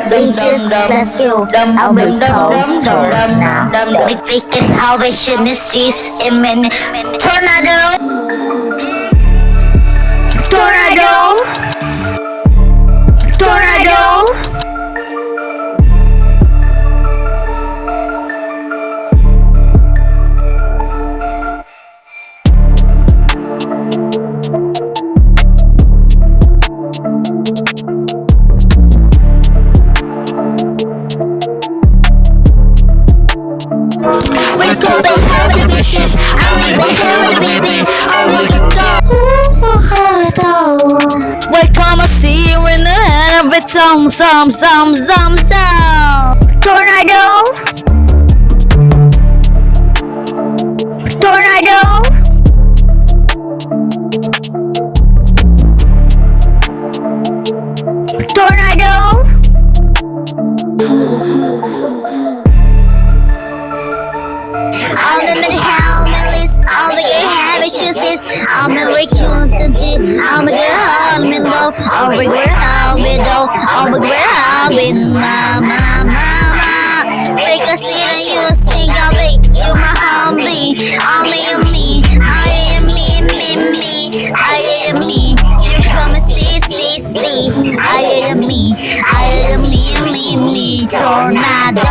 Beaches, let's go. I'll be cold tornado. We thinking how we should miss this imminent tornado. Tornado. Tornado. We go to heaven with bitches. I'm like the hell with a baby. I want to go. We come and see you in the head of it. Some. Tornado. Tornado. Tornado. All the many families, all the heavy issues, all the rituals, all the girl, me low, all the girl, I'll be low, all the girl, I'll be mama. Take a seat and you sing of it, you my homie, only you me, I am me, I am me. You come and see, I am me, tornado.